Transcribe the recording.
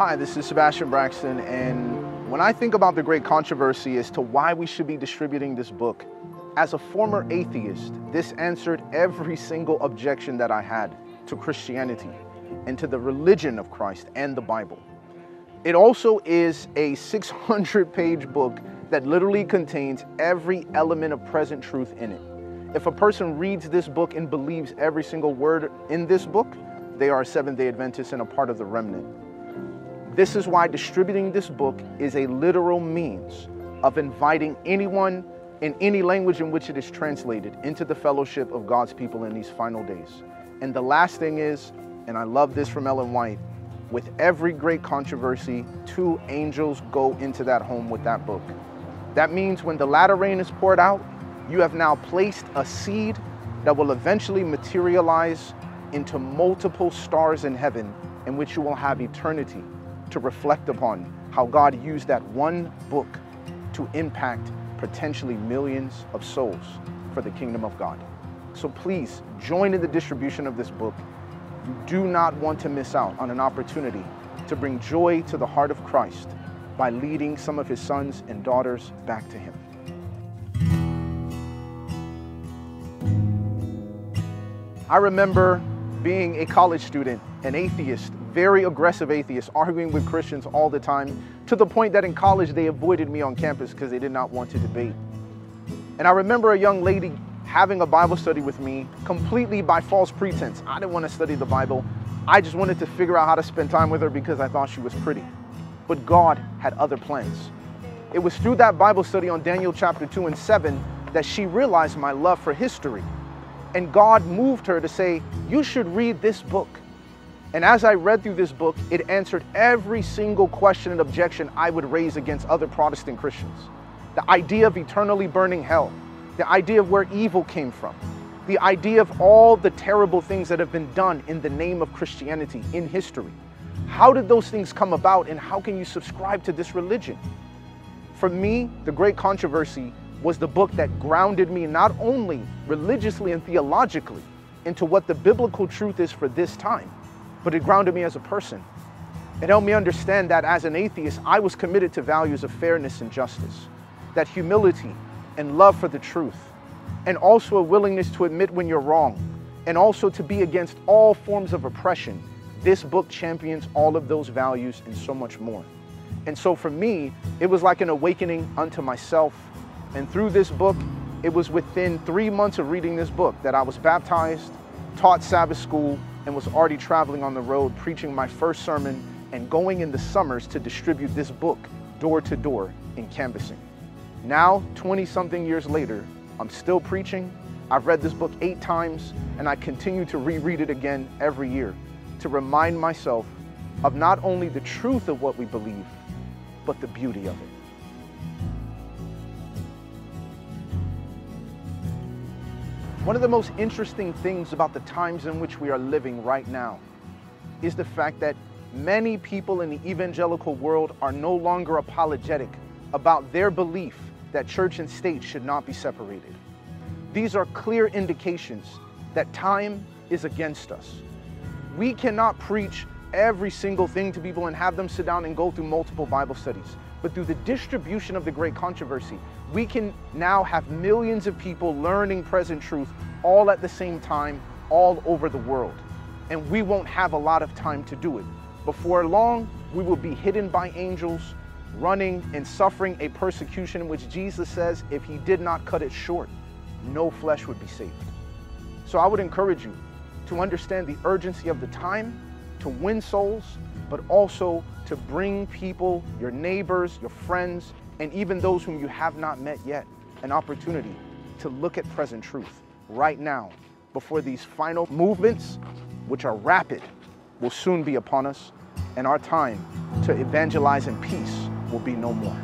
Hi, this is Sebastien Braxton, and when I think about the great controversy as to why we should be distributing this book, as a former atheist, this answered every single objection that I had to Christianity and to the religion of Christ and the Bible. It also is a 600-page book that literally contains every element of present truth in it. If a person reads this book and believes every single word in this book, they are a Seventh-day Adventist and a part of the remnant. This is why distributing this book is a literal means of inviting anyone in any language in which it is translated into the fellowship of God's people in these final days. And the last thing is, and I love this from Ellen White, with every great controversy, 2 angels go into that home with that book. That means when the latter rain is poured out, you have now placed a seed that will eventually materialize into multiple stars in heaven, in which you will have eternity to reflect upon how God used that one book to impact potentially millions of souls for the kingdom of God. So please join in the distribution of this book. You do not want to miss out on an opportunity to bring joy to the heart of Christ by leading some of his sons and daughters back to him. I remember being a college student, an atheist, very aggressive atheist, arguing with Christians all the time, to the point that in college they avoided me on campus because they did not want to debate. And I remember a young lady having a Bible study with me completely by false pretense. I didn't want to study the Bible. I just wanted to figure out how to spend time with her because I thought she was pretty. But God had other plans. It was through that Bible study on Daniel chapter 2 and 7 that she realized my love for history. And God moved her to say, you should read this book. And as I read through this book, it answered every single question and objection I would raise against other Protestant Christians. The idea of eternally burning hell, the idea of where evil came from, the idea of all the terrible things that have been done in the name of Christianity in history. How did those things come about, and how can you subscribe to this religion? For me, the great controversy was the book that grounded me not only religiously and theologically into what the biblical truth is for this time, but it grounded me as a person. It helped me understand that as an atheist, I was committed to values of fairness and justice, that humility and love for the truth, and also a willingness to admit when you're wrong, and also to be against all forms of oppression. This book champions all of those values and so much more. And so for me, it was like an awakening unto myself. And through this book, it was within 3 months of reading this book that I was baptized, taught Sabbath school, and was already traveling on the road, preaching my first sermon and going in the summers to distribute this book door to door in canvassing. Now, 20-something years later, I'm still preaching. I've read this book 8 times, and I continue to reread it again every year to remind myself of not only the truth of what we believe, but the beauty of it. One of the most interesting things about the times in which we are living right now is the fact that many people in the evangelical world are no longer apologetic about their belief that church and state should not be separated. These are clear indications that time is against us. We cannot preach every single thing to people and have them sit down and go through multiple Bible studies. But through the distribution of the great controversy, we can now have millions of people learning present truth all at the same time, all over the world. And we won't have a lot of time to do it. Before long, we will be hidden by angels, running and suffering a persecution in which Jesus says if he did not cut it short, no flesh would be saved. So I would encourage you to understand the urgency of the time, to win souls, but also to bring people, your neighbors, your friends, and even those whom you have not met yet, an opportunity to look at present truth right now before these final movements, which are rapid, will soon be upon us, and our time to evangelize in peace will be no more.